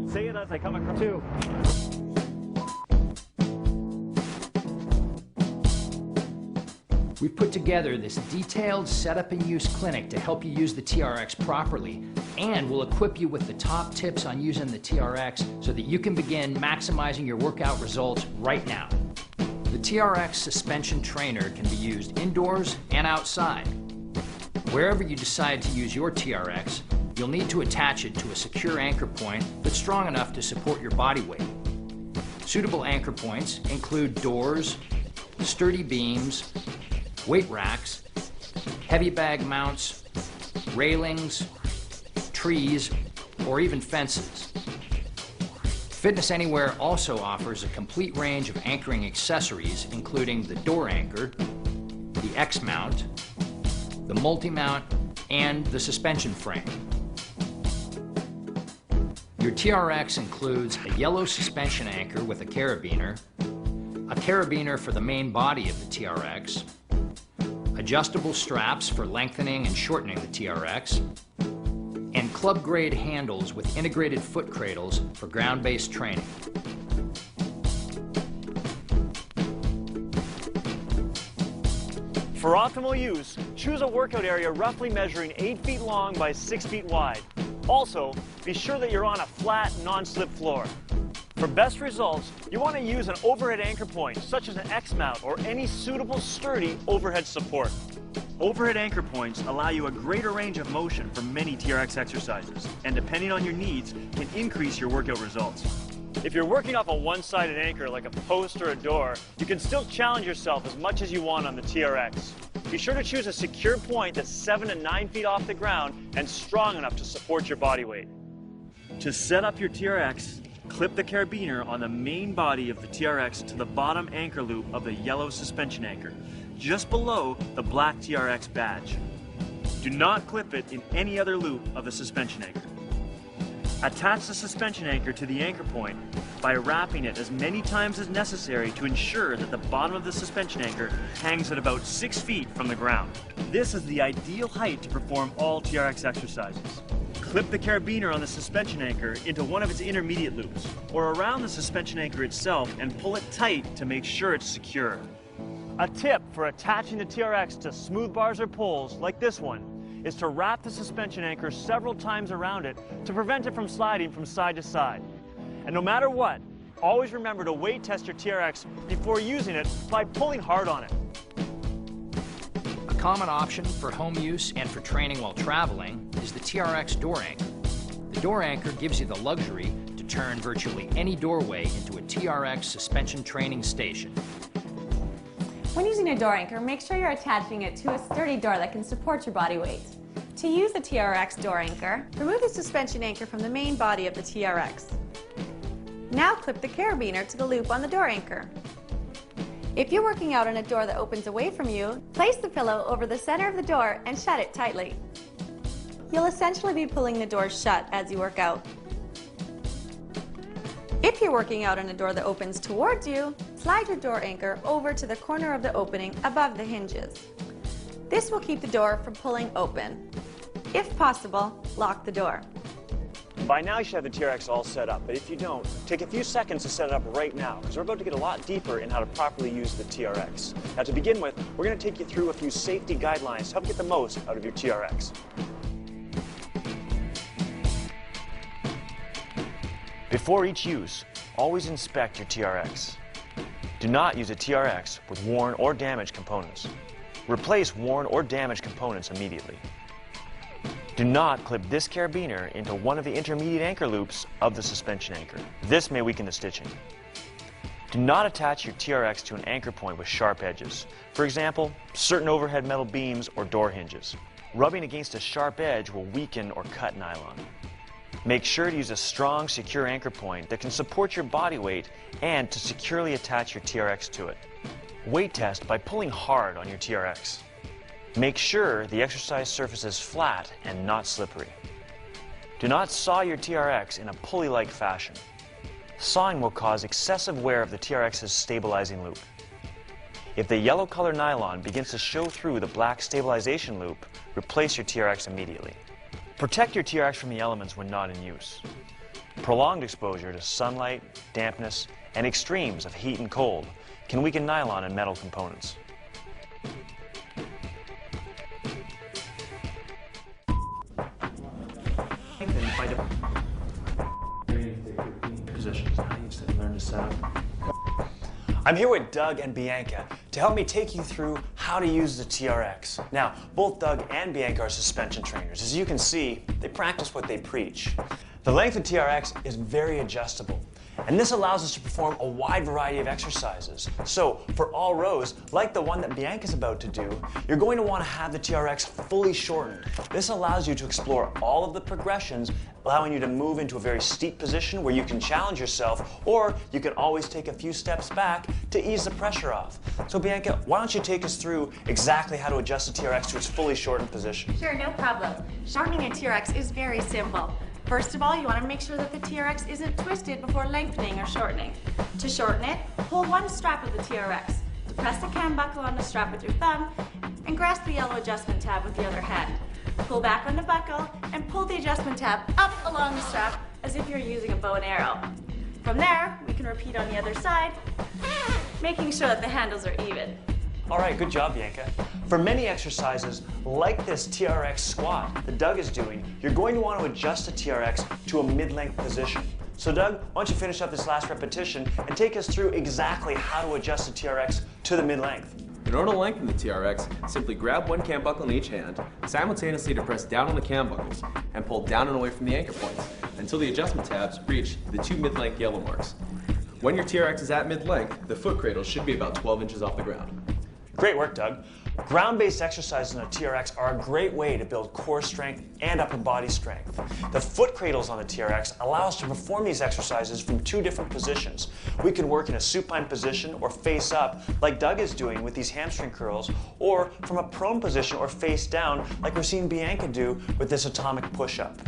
Say it as I come across. 2. We've put together this detailed setup and use clinic to help you use the TRX properly, and we'll equip you with the top tips on using the TRX so that you can begin maximizing your workout results right now. The TRX Suspension Trainer can be used indoors and outside. Wherever you decide to use your TRX, you'll need to attach it to a secure anchor point that's strong enough to support your body weight. Suitable anchor points include doors, sturdy beams, weight racks, heavy bag mounts, railings, trees, or even fences. Fitness Anywhere also offers a complete range of anchoring accessories, including the door anchor, the X-mount, the multi-mount, and the suspension frame. Your TRX includes a yellow suspension anchor with a carabiner, a carabiner for the main body of the TRX, adjustable straps for lengthening and shortening the TRX, and club-grade handles with integrated foot cradles for ground-based training. For optimal use, choose a workout area roughly measuring 8 feet long by 6 feet wide. Also, be sure that you're on a flat, non-slip floor. For best results, you want to use an overhead anchor point, such as an X-mount or any suitable sturdy overhead support. Overhead anchor points allow you a greater range of motion for many TRX exercises, and depending on your needs, can increase your workout results. If you're working off a one-sided anchor like a post or a door, you can still challenge yourself as much as you want on the TRX. Be sure to choose a secure point that's 7 to 9 feet off the ground and strong enough to support your body weight. To set up your TRX, clip the carabiner on the main body of the TRX to the bottom anchor loop of the yellow suspension anchor, just below the black TRX badge. Do not clip it in any other loop of the suspension anchor. Attach the suspension anchor to the anchor point by wrapping it as many times as necessary to ensure that the bottom of the suspension anchor hangs at about 6 feet from the ground. This is the ideal height to perform all TRX exercises. Clip the carabiner on the suspension anchor into one of its intermediate loops, or around the suspension anchor itself, and pull it tight to make sure it's secure. A tip for attaching the TRX to smooth bars or poles, like this one, is to wrap the suspension anchor several times around it to prevent it from sliding from side to side. And no matter what, always remember to weight test your TRX before using it by pulling hard on it. A common option for home use and for training while traveling is the TRX door anchor. The door anchor gives you the luxury to turn virtually any doorway into a TRX suspension training station. When using a door anchor, make sure you're attaching it to a sturdy door that can support your body weight. To use the TRX door anchor, remove the suspension anchor from the main body of the TRX. Now clip the carabiner to the loop on the door anchor. If you're working out on a door that opens away from you, place the pillow over the center of the door and shut it tightly. You'll essentially be pulling the door shut as you work out. If you're working out on a door that opens towards you, slide your door anchor over to the corner of the opening above the hinges. This will keep the door from pulling open. If possible, lock the door. By now you should have the TRX all set up, but if you don't, take a few seconds to set it up right now, because we're about to get a lot deeper in how to properly use the TRX. Now to begin with, we're going to take you through a few safety guidelines to help get the most out of your TRX. Before each use, always inspect your TRX. Do not use a TRX with worn or damaged components. Replace worn or damaged components immediately. Do not clip this carabiner into one of the intermediate anchor loops of the suspension anchor. This may weaken the stitching. Do not attach your TRX to an anchor point with sharp edges. For example, certain overhead metal beams or door hinges. Rubbing against a sharp edge will weaken or cut nylon. Make sure to use a strong, secure anchor point that can support your body weight and to securely attach your TRX to it. Weight test by pulling hard on your TRX. Make sure the exercise surface is flat and not slippery. Do not saw your TRX in a pulley-like fashion. Sawing will cause excessive wear of the TRX's stabilizing loop. If the yellow color nylon begins to show through the black stabilization loop, replace your TRX immediately. Protect your TRX from the elements when not in use. Prolonged exposure to sunlight, dampness, and extremes of heat and cold can weaken nylon and metal components. Positions. Now you just learn to set up. I'm here with Doug and Bianca to help me take you through how to use the TRX. Now, both Doug and Bianca are suspension trainers. As you can see, they practice what they preach. The length of TRX is very adjustable, and this allows us to perform a wide variety of exercises. So, for all rows, like the one that Bianca's about to do, you're going to want to have the TRX fully shortened. This allows you to explore all of the progressions, allowing you to move into a very steep position where you can challenge yourself, or you can always take a few steps back to ease the pressure off. So Bianca, why don't you take us through exactly how to adjust the TRX to its fully shortened position? Sure, no problem. Shortening a TRX is very simple. First of all, you want to make sure that the TRX isn't twisted before lengthening or shortening. To shorten it, pull one strap of the TRX. Depress the cam buckle on the strap with your thumb and grasp the yellow adjustment tab with the other hand. Pull back on the buckle and pull the adjustment tab up along the strap as if you're using a bow and arrow. From there, we can repeat on the other side, making sure that the handles are even. All right, good job, Bianca. For many exercises, like this TRX squat that Doug is doing, you're going to want to adjust the TRX to a mid-length position. So Doug, why don't you finish up this last repetition and take us through exactly how to adjust the TRX to the mid-length. In order to lengthen the TRX, simply grab one cam buckle in each hand, simultaneously depress down on the cam buckles, and pull down and away from the anchor points until the adjustment tabs reach the two mid-length yellow marks. When your TRX is at mid-length, the foot cradle should be about 12 inches off the ground. Great work, Doug. Ground-based exercises on a TRX are a great way to build core strength and upper body strength. The foot cradles on the TRX allow us to perform these exercises from two different positions. We can work in a supine position or face up, like Doug is doing with these hamstring curls, or from a prone position or face down, like we're seeing Bianca do with this atomic push-up.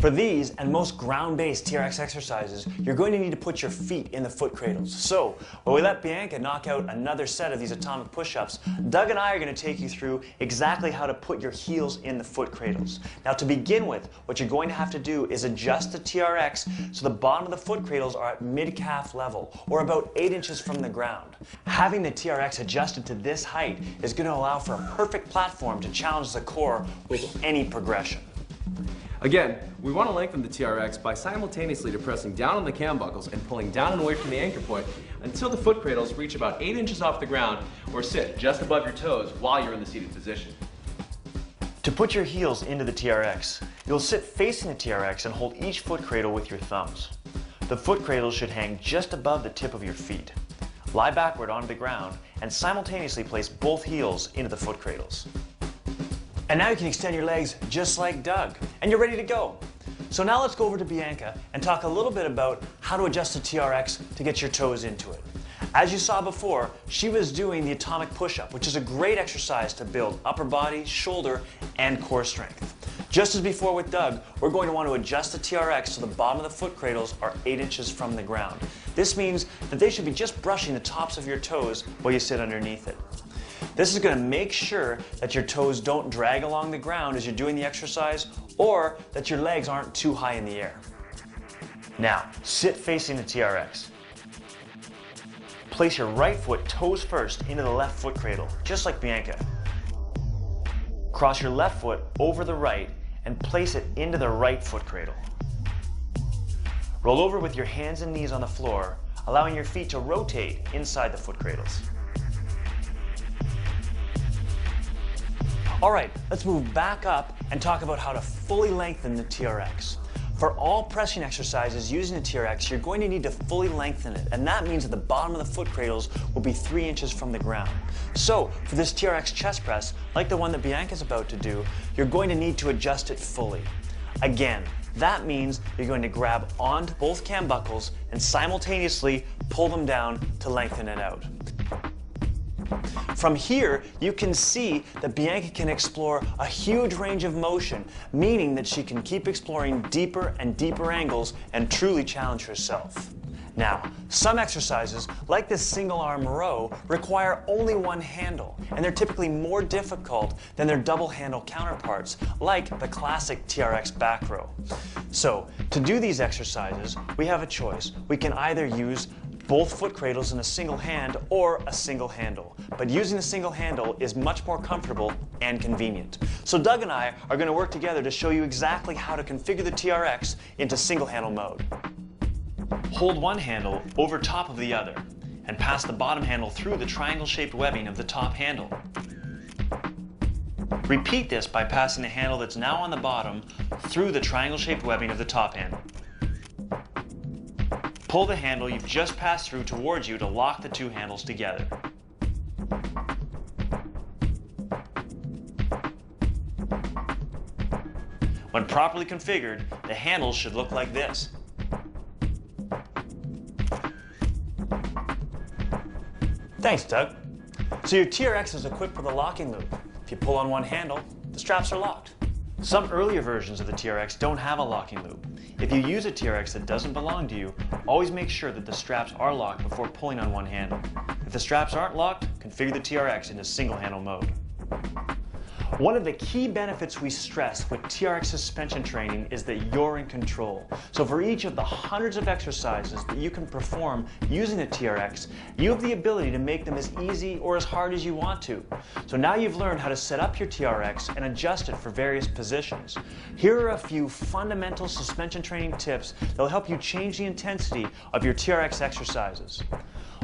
For these and most ground-based TRX exercises, you're going to need to put your feet in the foot cradles. So, while we let Bianca knock out another set of these atomic push-ups, Doug and I are going to take you through exactly how to put your heels in the foot cradles. Now, to begin with, what you're going to have to do is adjust the TRX so the bottom of the foot cradles are at mid-calf level, or about 8 inches from the ground. Having the TRX adjusted to this height is going to allow for a perfect platform to challenge the core with any progression. Again, we want to lengthen the TRX by simultaneously depressing down on the cam buckles and pulling down and away from the anchor point until the foot cradles reach about 8 inches off the ground or sit just above your toes while you're in the seated position. To put your heels into the TRX, you'll sit facing the TRX and hold each foot cradle with your thumbs. The foot cradles should hang just above the tip of your feet. Lie backward onto the ground and simultaneously place both heels into the foot cradles. And now you can extend your legs just like Doug, and you're ready to go. So now let's go over to Bianca and talk a little bit about how to adjust the TRX to get your toes into it. As you saw before, she was doing the atomic push-up, which is a great exercise to build upper body, shoulder, and core strength. Just as before with Doug, we're going to want to adjust the TRX so the bottom of the foot cradles are 8 inches from the ground. This means that they should be just brushing the tops of your toes while you sit underneath it. This is going to make sure that your toes don't drag along the ground as you're doing the exercise, or that your legs aren't too high in the air. Now, sit facing the TRX. Place your right foot toes first into the left foot cradle, just like Bianca. Cross your left foot over the right and place it into the right foot cradle. Roll over with your hands and knees on the floor, allowing your feet to rotate inside the foot cradles. All right, let's move back up and talk about how to fully lengthen the TRX. For all pressing exercises using the TRX, you're going to need to fully lengthen it, and that means that the bottom of the foot cradles will be 3 inches from the ground. So, for this TRX chest press, like the one that Bianca's about to do, you're going to need to adjust it fully. Again, that means you're going to grab onto both cam buckles and simultaneously pull them down to lengthen it out. From here, you can see that Bianca can explore a huge range of motion, meaning that she can keep exploring deeper and deeper angles and truly challenge herself. Now, some exercises, like this single arm row, require only one handle, and they're typically more difficult than their double handle counterparts, like the classic TRX back row. So, to do these exercises, we have a choice. We can either use both foot cradles in a single hand or a single handle. But using the single handle is much more comfortable and convenient. So Doug and I are going to work together to show you exactly how to configure the TRX into single handle mode. Hold one handle over top of the other and pass the bottom handle through the triangle-shaped webbing of the top handle. Repeat this by passing the handle that's now on the bottom through the triangle-shaped webbing of the top handle. Pull the handle you've just passed through towards you to lock the two handles together. When properly configured, the handles should look like this. Thanks, Doug. So your TRX is equipped with a locking loop. If you pull on one handle, the straps are locked. Some earlier versions of the TRX don't have a locking loop. If you use a TRX that doesn't belong to you, always make sure that the straps are locked before pulling on one handle. If the straps aren't locked, configure the TRX into single handle mode. One of the key benefits we stress with TRX suspension training is that you're in control. So for each of the hundreds of exercises that you can perform using the TRX, you have the ability to make them as easy or as hard as you want to. So now you've learned how to set up your TRX and adjust it for various positions. Here are a few fundamental suspension training tips that will help you change the intensity of your TRX exercises.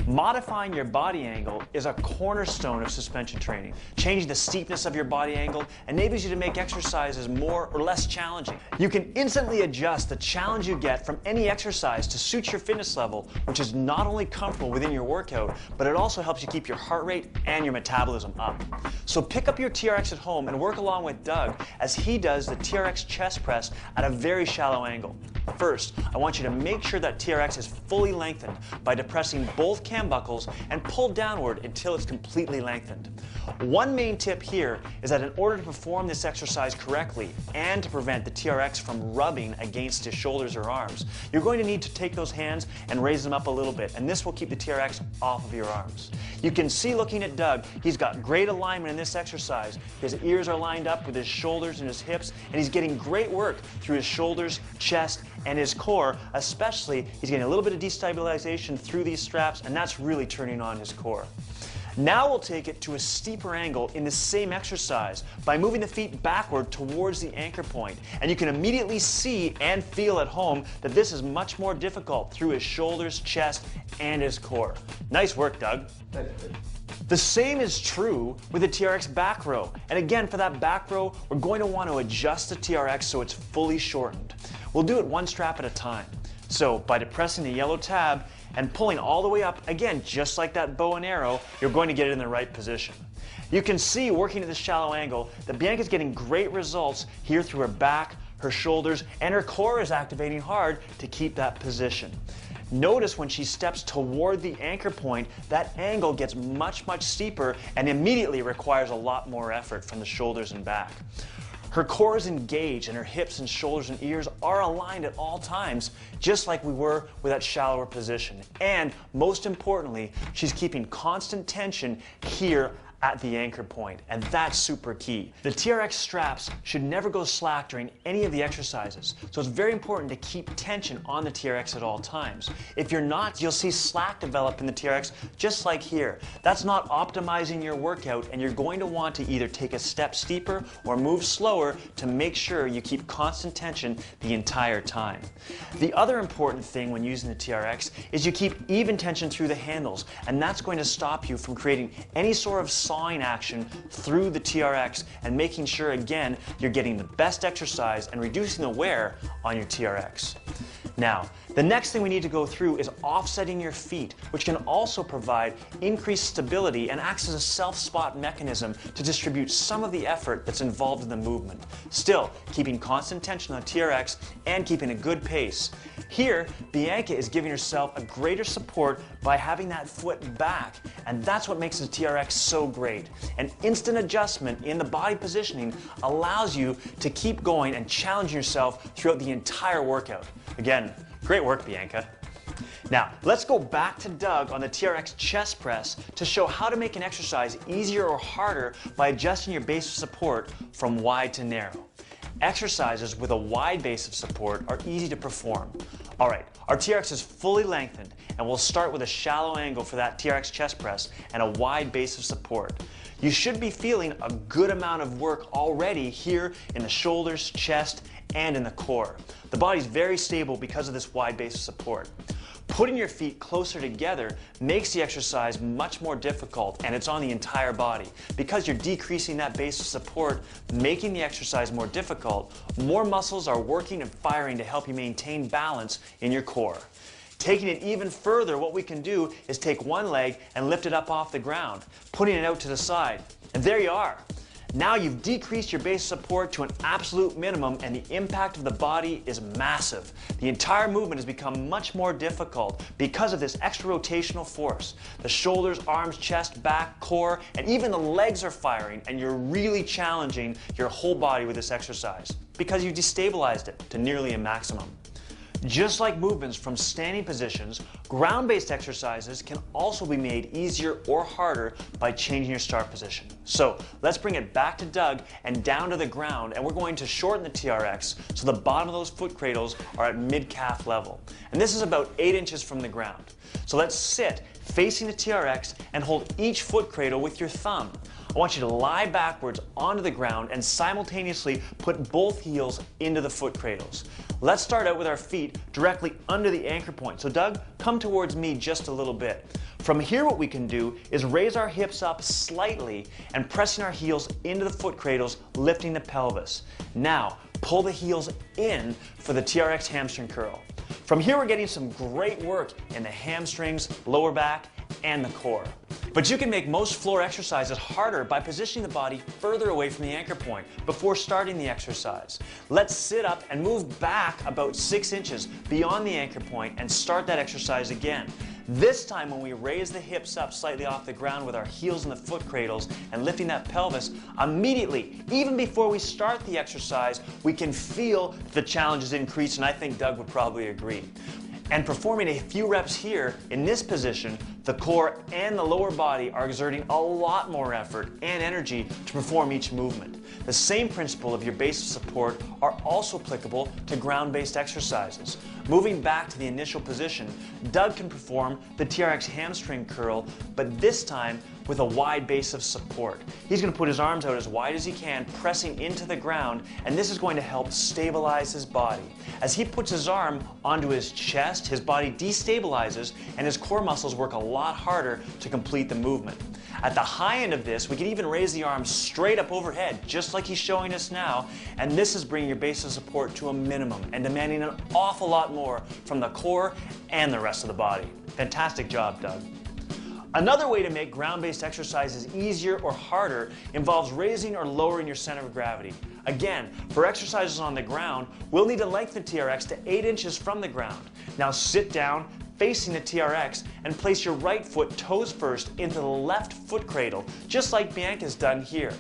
Modifying your body angle is a cornerstone of suspension training. Changing the steepness of your body angle enables you to make exercises more or less challenging. You can instantly adjust the challenge you get from any exercise to suit your fitness level, which is not only comfortable within your workout, but it also helps you keep your heart rate and your metabolism up. So pick up your TRX at home and work along with Doug as he does the TRX chest press at a very shallow angle. First, I want you to make sure that TRX is fully lengthened by depressing both cam buckles and pull downward until it's completely lengthened. One main tip here is that in order to perform this exercise correctly and to prevent the TRX from rubbing against your shoulders or arms, you're going to need to take those hands and raise them up a little bit, and this will keep the TRX off of your arms. You can see looking at Doug, he's got great alignment in this exercise. His ears are lined up with his shoulders and his hips, and he's getting great work through his shoulders, chest, and his core. Especially, he's getting a little bit of destabilization through these straps, and that's really turning on his core. Now we'll take it to a steeper angle in the same exercise by moving the feet backward towards the anchor point. And you can immediately see and feel at home that this is much more difficult through his shoulders, chest, and his core. Nice work, Doug. The same is true with the TRX back row. And again, for that back row, we're going to want to adjust the TRX so it's fully shortened. We'll do it one strap at a time. So by depressing the yellow tab and pulling all the way up, again, just like that bow and arrow, you're going to get it in the right position. You can see, working at this shallow angle, that Bianca's getting great results here through her back, her shoulders, and her core is activating hard to keep that position. Notice when she steps toward the anchor point, that angle gets much, much steeper and immediately requires a lot more effort from the shoulders and back. Her core is engaged and her hips and shoulders and ears are aligned at all times, just like we were with that shallower position. And most importantly, she's keeping constant tension here at the anchor point, and that's super key. The TRX straps should never go slack during any of the exercises, so it's very important to keep tension on the TRX at all times. If you're not, you'll see slack develop in the TRX just like here. That's not optimizing your workout, and you're going to want to either take a step steeper or move slower to make sure you keep constant tension the entire time. The other important thing when using the TRX is you keep even tension through the handles, and that's going to stop you from creating any sort of sawing action through the TRX and making sure, again, you're getting the best exercise and reducing the wear on your TRX. Now, the next thing we need to go through is offsetting your feet, which can also provide increased stability and acts as a self-spot mechanism to distribute some of the effort that's involved in the movement. Still, keeping constant tension on the TRX and keeping a good pace. Here, Bianca is giving herself a greater support by having that foot back, and that's what makes the TRX so great. An instant adjustment in the body positioning allows you to keep going and challenge yourself throughout the entire workout. Again, great work, Bianca. Now, let's go back to Doug on the TRX chest press to show how to make an exercise easier or harder by adjusting your base of support from wide to narrow. Exercises with a wide base of support are easy to perform. All right, our TRX is fully lengthened, and we'll start with a shallow angle for that TRX chest press and a wide base of support. You should be feeling a good amount of work already here in the shoulders, chest, and in the core. The body's very stable because of this wide base of support. Putting your feet closer together makes the exercise much more difficult, and it's on the entire body. Because you're decreasing that base of support, making the exercise more difficult, more muscles are working and firing to help you maintain balance in your core. Taking it even further, what we can do is take one leg and lift it up off the ground, putting it out to the side. And there you are. Now you've decreased your base support to an absolute minimum, and the impact of the body is massive. The entire movement has become much more difficult because of this extra rotational force. The shoulders, arms, chest, back, core, and even the legs are firing, and you're really challenging your whole body with this exercise because you destabilized it to nearly a maximum. Just like movements from standing positions, ground-based exercises can also be made easier or harder by changing your start position. So let's bring it back to Doug and down to the ground, and we're going to shorten the TRX so the bottom of those foot cradles are at mid-calf level. And this is about 8 inches from the ground. So let's sit facing the TRX and hold each foot cradle with your thumb. I want you to lie backwards onto the ground and simultaneously put both heels into the foot cradles. Let's start out with our feet directly under the anchor point. So Doug, come towards me just a little bit. From here, what we can do is raise our hips up slightly and pressing our heels into the foot cradles, lifting the pelvis. Now, pull the heels in for the TRX hamstring curl. From here, we're getting some great work in the hamstrings, lower back, and the core. But you can make most floor exercises harder by positioning the body further away from the anchor point before starting the exercise. Let's sit up and move back about 6 inches beyond the anchor point and start that exercise again. This time, when we raise the hips up slightly off the ground with our heels in the foot cradles and lifting that pelvis, immediately, even before we start the exercise, we can feel the challenge is increased, and I think Doug would probably agree. And performing a few reps here in this position, the core and the lower body are exerting a lot more effort and energy to perform each movement. The same principle of your base of support are also applicable to ground-based exercises. Moving back to the initial position, Doug can perform the TRX hamstring curl, but this time with a wide base of support. He's going to put his arms out as wide as he can, pressing into the ground, and this is going to help stabilize his body. As he puts his arm onto his chest, his body destabilizes and his core muscles work a lot harder to complete the movement. At the high end of this, we can even raise the arms straight up overhead, just like he's showing us now, and this is bringing your base of support to a minimum and demanding an awful lot more from the core and the rest of the body. Fantastic job, Doug. Another way to make ground-based exercises easier or harder involves raising or lowering your center of gravity. Again, for exercises on the ground, we'll need to lengthen the TRX to 8 inches from the ground. Now sit down, facing the TRX, and place your right foot toes first into the left foot cradle, just like Bianca's done here.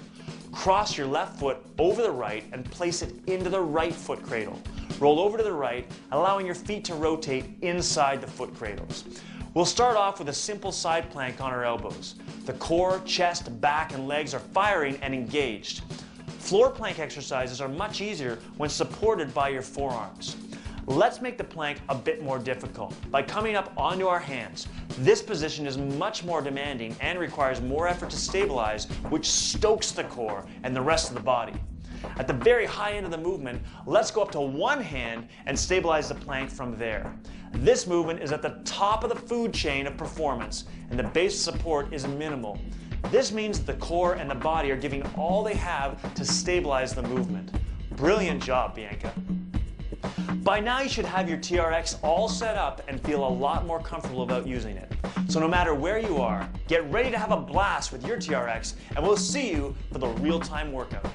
Cross your left foot over the right and place it into the right foot cradle. Roll over to the right, allowing your feet to rotate inside the foot cradles. We'll start off with a simple side plank on our elbows. The core, chest, back, and legs are firing and engaged. Floor plank exercises are much easier when supported by your forearms. Let's make the plank a bit more difficult by coming up onto our hands. This position is much more demanding and requires more effort to stabilize, which stokes the core and the rest of the body. At the very high end of the movement, let's go up to one hand and stabilize the plank from there. This movement is at the top of the food chain of performance, and the base support is minimal. This means that the core and the body are giving all they have to stabilize the movement. Brilliant job, Bianca. By now you should have your TRX all set up and feel a lot more comfortable about using it. So no matter where you are, get ready to have a blast with your TRX, and we'll see you for the real-time workout.